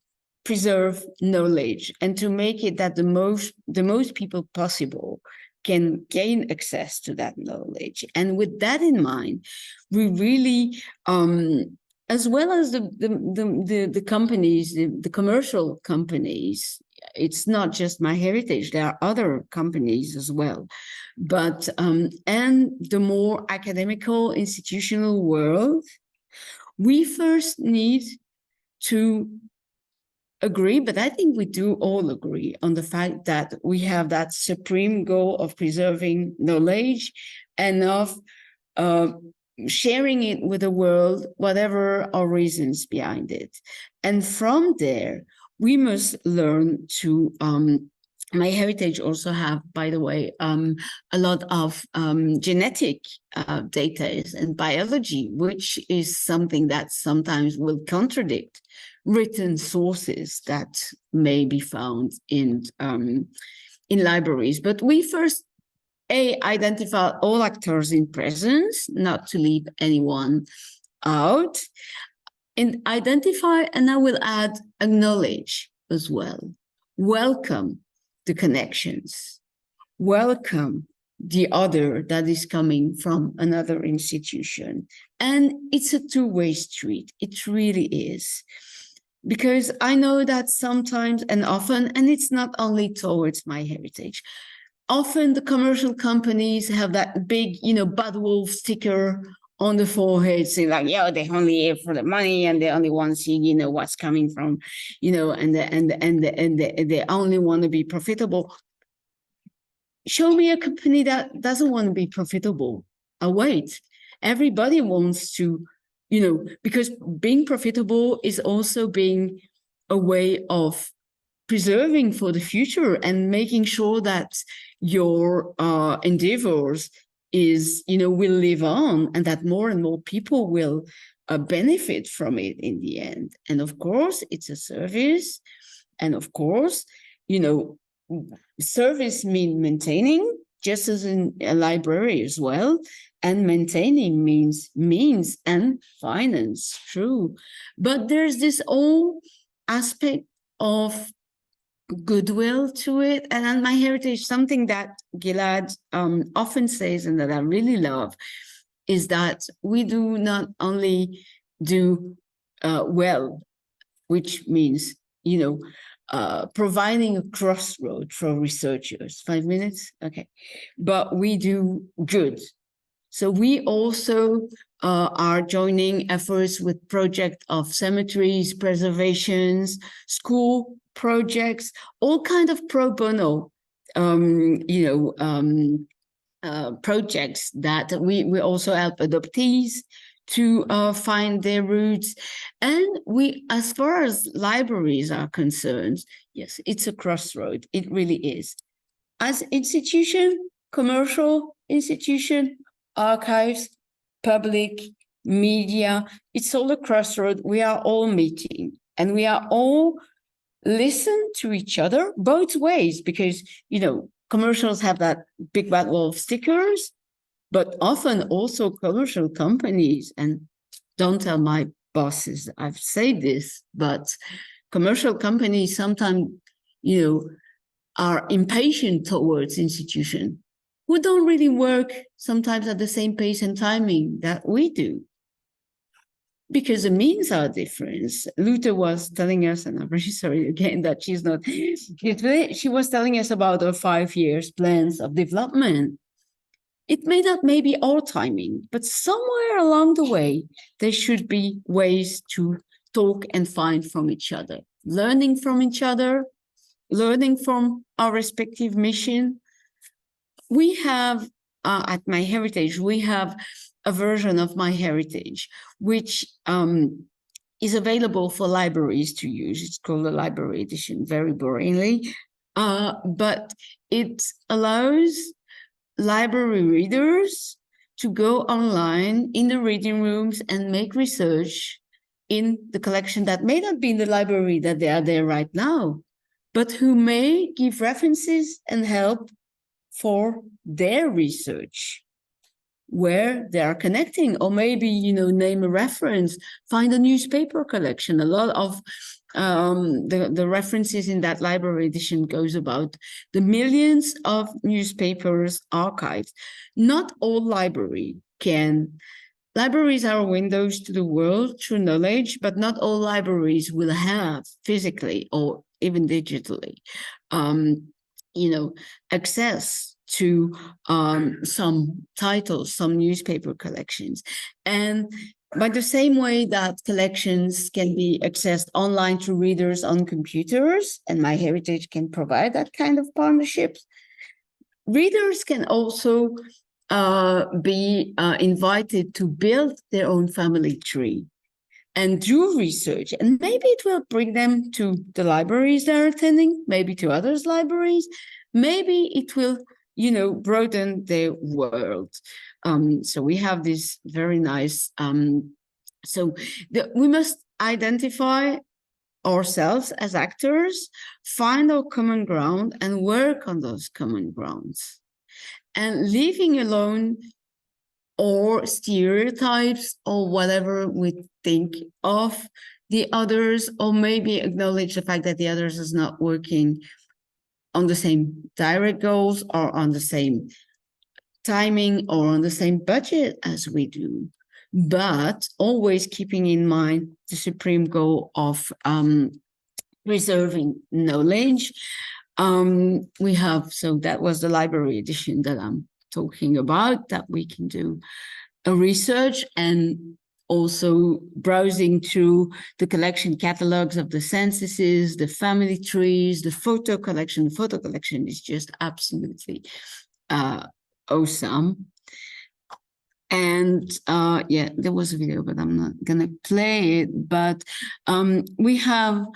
preserve knowledge and to make it that the most people possible can gain access to that knowledge. And with that in mind, we really, as well as the companies, the commercial companies, it's not just MyHeritage, there are other companies as well. But, and the more academical, institutional world, we first need to agree, but I think we do all agree on the fact that we have that supreme goal of preserving knowledge and of sharing it with the world, whatever our reasons behind it. And from there, we must learn to, MyHeritage also have, by the way, a lot of genetic data and biology, which is something that sometimes will contradict written sources that may be found in libraries. But we first identify all actors in presence, not to leave anyone out, and identify, and I will add, acknowledge as well. Welcome the connections. Welcome the other that is coming from another institution. And it's a two-way street. It really is. Because I know that sometimes and often, and it's not only towards MyHeritage, often the commercial companies have that big, bad wolf sticker on the forehead saying like, yeah, they only here for the money and they only want to see, what's coming from, and they only want to be profitable. show me a company that doesn't want to be profitable. I'll wait. Everybody wants to, because being profitable is also being a way of preserving for the future and making sure that your endeavors will live on, and that more and more people will benefit from it in the end. And of course, it's a service. And of course, service means maintaining, just as in a library as well. And maintaining means means and finance, true. But there's this whole aspect of goodwill to it. And on MyHeritage, something that Gilad often says and that I really love is that we do not only do well, which means, providing a crossroad for researchers. 5 minutes? Okay. But we do good. So we also are joining efforts with projects of cemeteries, preservations, school projects, all kind of pro bono, projects that we also help adoptees to find their roots. And we, as far as libraries are concerned, yes, it's a crossroad. It really is. As institution, commercial institution, archives, public, media, it's all a crossroad. We are all meeting and we are all listen to each other both ways, because, commercials have that big bad wall of stickers, but often also commercial companies, and don't tell my bosses I've said this, but commercial companies sometimes, are impatient towards institutions who don't really work sometimes at the same pace and timing that we do, because the means are different. Luther was telling us, and I'm really sorry again that she's not, she was telling us about her 5 years plans of development. It may not maybe all timing, but somewhere along the way, there should be ways to talk and find from each other, learning from each other, learning from our respective mission. We have, at MyHeritage, we have a version of MyHeritage, which is available for libraries to use. It's called a library edition, very boringly, but it allows library readers to go online in the reading rooms and make research in the collection that may not be in the library that they are there right now, but who may give references and help for their research where they are connecting, or maybe, name a reference, find a newspaper collection. A lot of the references in that library edition goes about the millions of newspapers archived. Not all libraries are windows to the world through knowledge, but not all libraries will have physically or even digitally, access to some titles, some newspaper collections. And by the same way that collections can be accessed online through readers on computers, and MyHeritage can provide that kind of partnerships, readers can also be invited to build their own family tree and do research. And maybe it will bring them to the libraries they're attending, maybe to others' libraries. Maybe it will broaden their world. So we have this very nice, we must identify ourselves as actors, find our common ground and work on those common grounds. And leaving alone or stereotypes or whatever we think of the others, or maybe acknowledge the fact that the others is not working on the same direct goals or on the same timing or on the same budget as we do, but always keeping in mind the supreme goal of preserving knowledge. We have, so that was the library edition that I'm talking about, that we can do a research and also browsing through the collection catalogs of the censuses, the family trees, the photo collection. The photo collection is just absolutely awesome. And yeah, there was a video, but I'm not gonna play it. But we have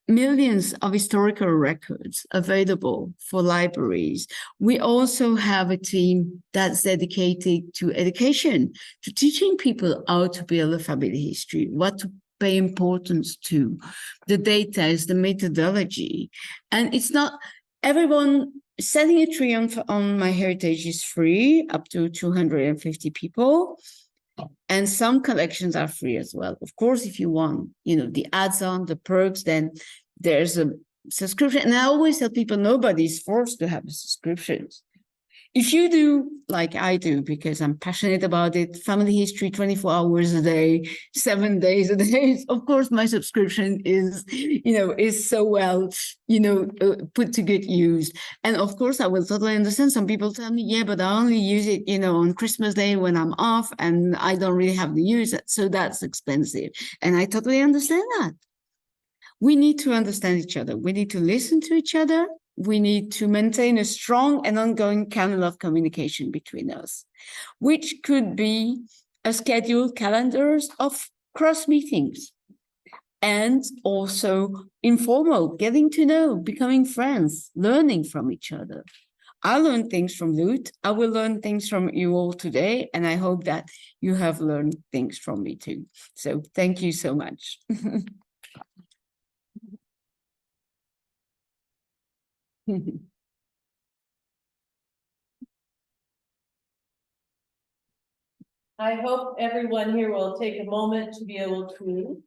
millions of historical records available for libraries. We also have a team that's dedicated to education, to teaching people how to build a family history, what to pay importance to. The data is the methodology. And it's not everyone. Setting a tree on MyHeritage is free, up to 250 people. And some collections are free as well. Of course, if you want, the add-on, the perks, then there's a subscription. And I always tell people, nobody's forced to have a subscription. If you do, like I do, because I'm passionate about it, family history, 24 hours a day, 7 days a day, of course, my subscription is so well, put to good use. And of course, I will totally understand. Some people tell me, yeah, but I only use it, on Christmas Day when I'm off and I don't really have the use. So that's expensive. And I totally understand that. We need to understand each other. We need to listen to each other. We need to maintain a strong and ongoing channel of communication between us, which could be a scheduled calendars of cross meetings and also informal, getting to know, becoming friends, learning from each other. I learned things from Lute. I will learn things from you all today, and I hope that you have learned things from me too. So thank you so much. I hope everyone here will take a moment to be able to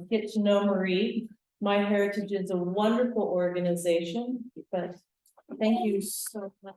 get to know Marie. MyHeritage is a wonderful organization, but thank you so much.